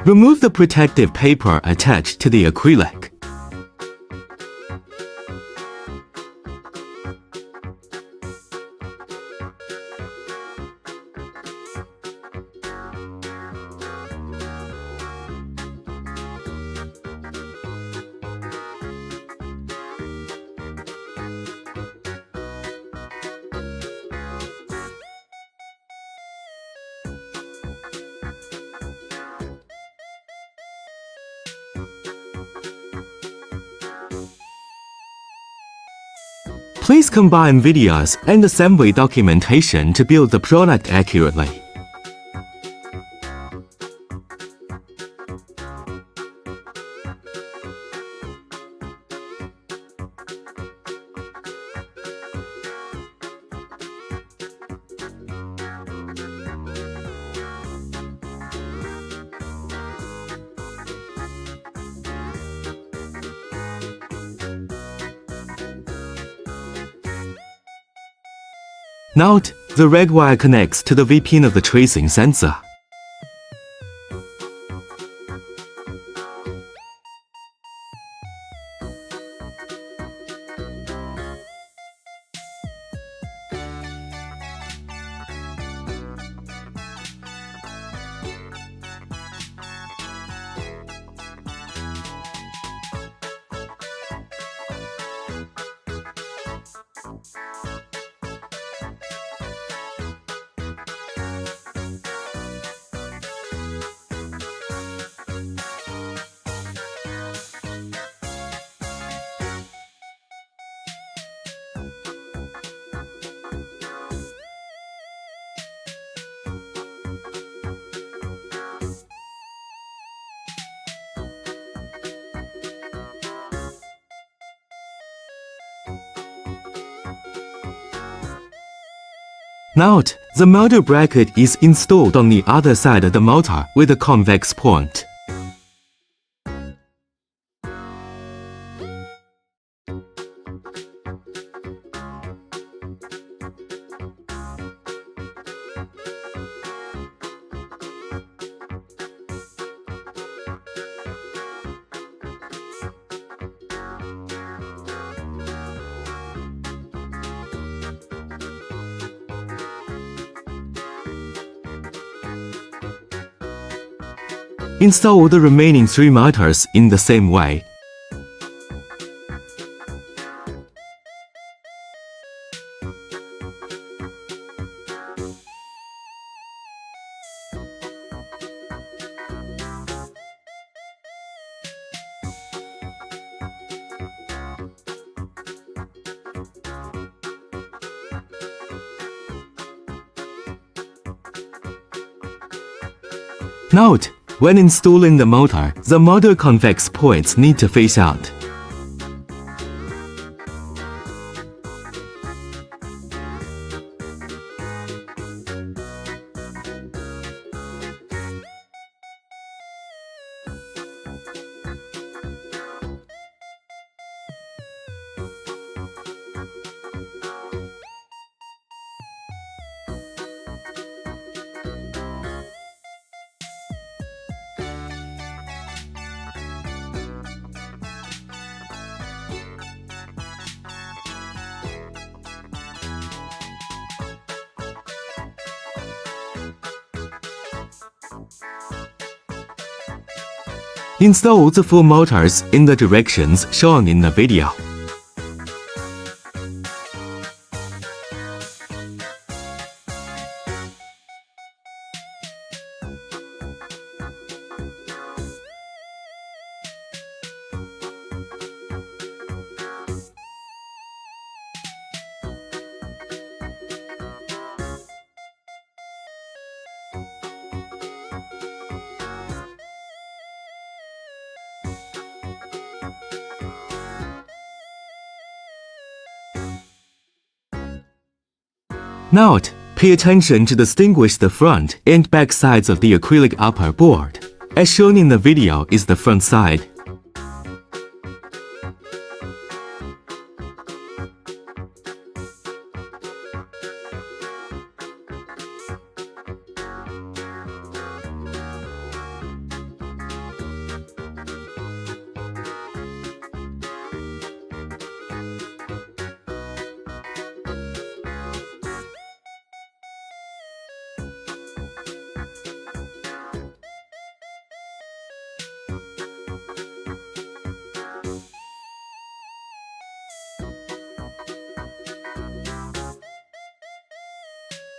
Remove the protective paper attached to the acrylic. Please combine videos and assembly documentation to build the product accurately. Note, the red wire connects to the V pin of the tracing sensor. Note, the motor bracket is installed on the other side of the motor with a convex point. Install the remaining 3 motors in the same way. Note, when installing the motor convex points need to face out. Install the 4 motors in the directions shown in the video. Note, pay attention to distinguish the front and back sides of the acrylic upper board. As shown in the video is the front side.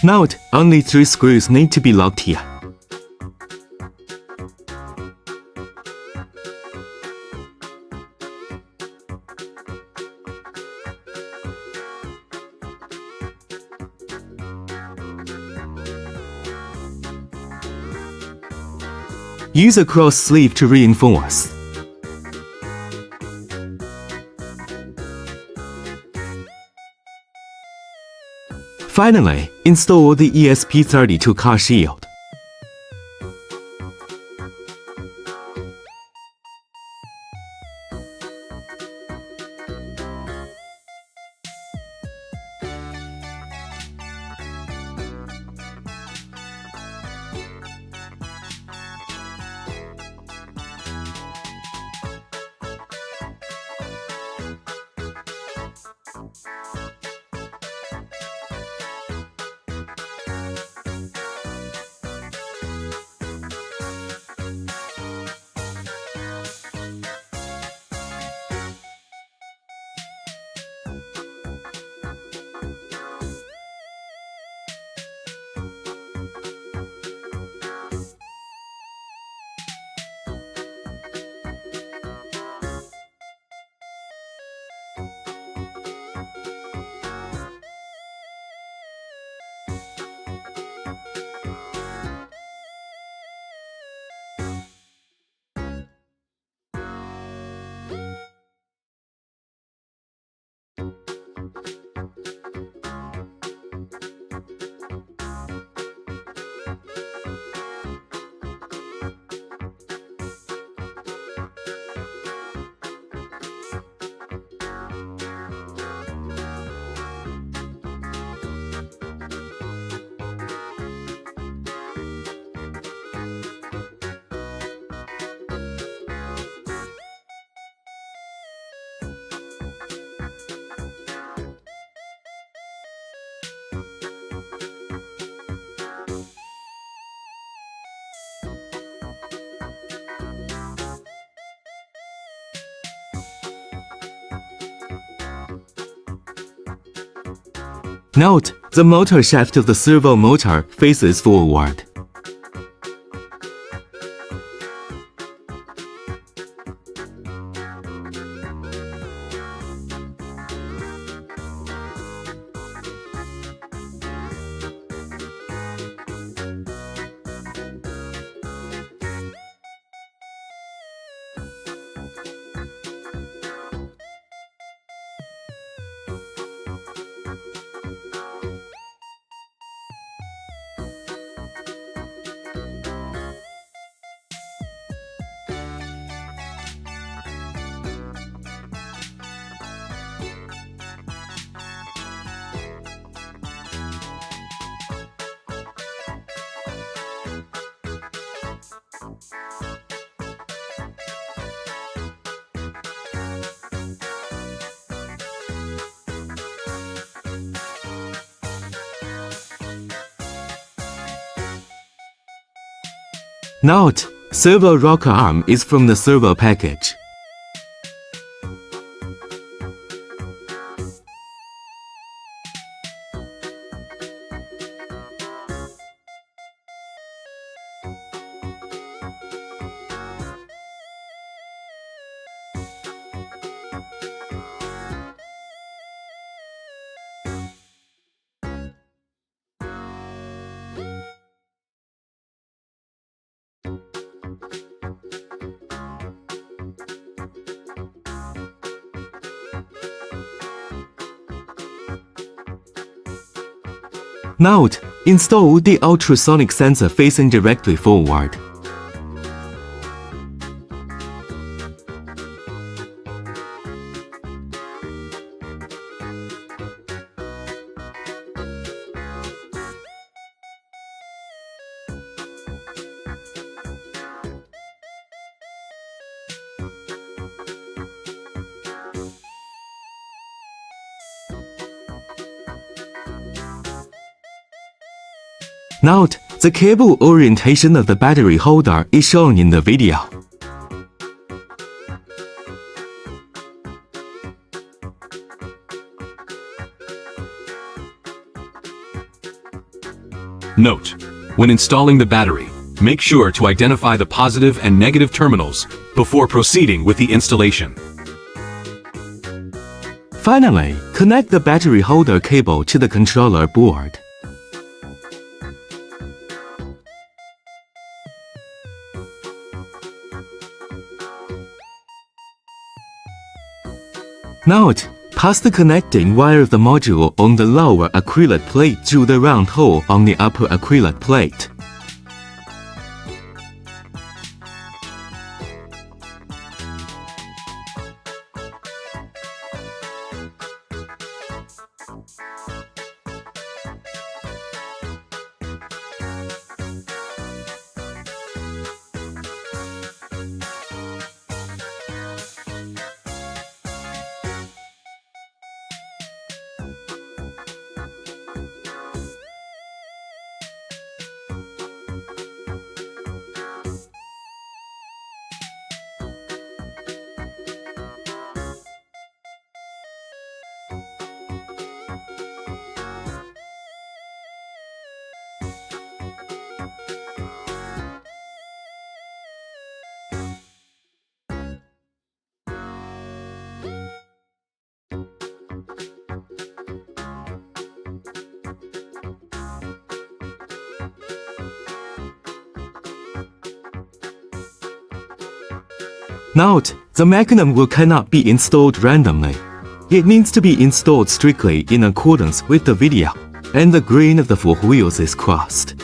Note: only 3 screws need to be locked here. Use a cross sleeve to reinforce. Finally, install the ESP32 car shield. Note: the motor shaft of the servo motor faces forward. Note: servo rocker arm is from the servo package. Note: install the ultrasonic sensor facing directly forward. Note: the cable orientation of the battery holder is shown in the video. Note: when installing the battery, make sure to identify the positive and negative terminals before proceeding with the installation. Finally, connect the battery holder cable to the controller board. Note: pass the connecting wire of the module on the lower acrylic plate through the round hole on the upper acrylic plate. Note: the Mecanum Wheel cannot be installed randomly. It needs to be installed strictly in accordance with the video, and the grain of the 4 wheels is crossed.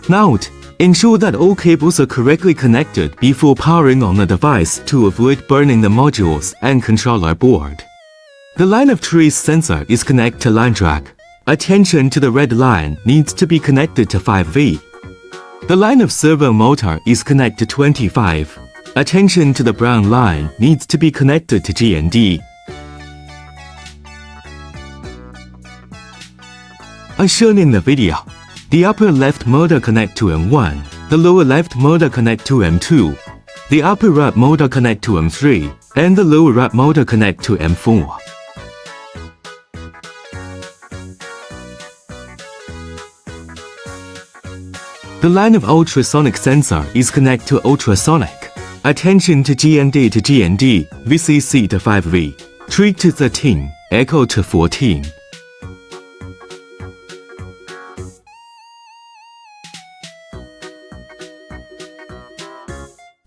Note: ensure that all cables are correctly connected before powering on the device to avoid burning the modules and controller board. The line of trace sensor is connected to line track. Attention to the red line needs to be connected to 5V. The line of servo motor is connected to 25. Attention to the brown line needs to be connected to G&D. As shown in the video, the upper left motor connect to M1, the lower left motor connect to M2, the upper right motor connect to M3, and the lower right motor connect to M4. The line of ultrasonic sensor is connected to ultrasonic. Attention to G&D to G&D, VCC to 5V, Trig to 13, Echo to 14.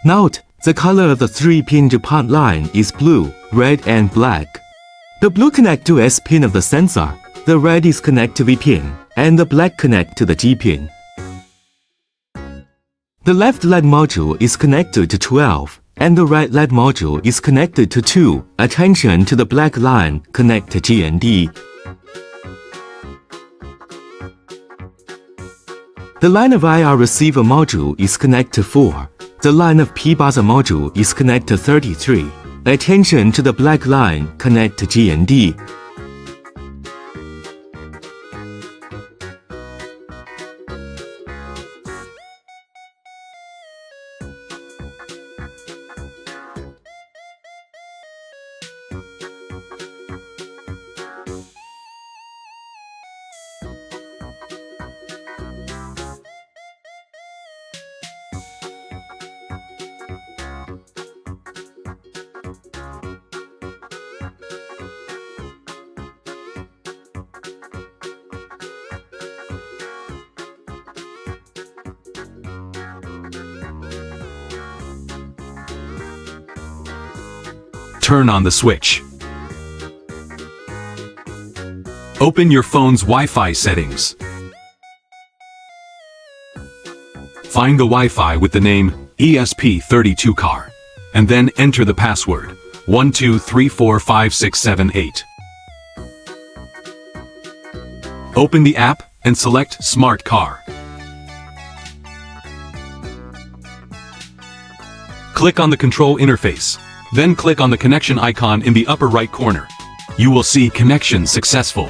Note: the color of the 3-pin DuPont line is blue, red, and black. The blue connect to S pin of the sensor, the red is connect to V pin, and the black connect to the G pin. The left LED module is connected to 12, and the right LED module is connected to 2. Attention to the black line, connect to G&D. The line of IR receiver module is connected to 4. The line of P buzzer module is connected to 33. Attention to the black line, connect to G&D. Turn on the switch. Open your phone's Wi-Fi settings. Find the Wi-Fi with the name ESP32 car, and then enter the password 12345678. Open the app and select Smart Car. Click on the control interface, then click on the connection icon in the upper right corner. You will see connection successful.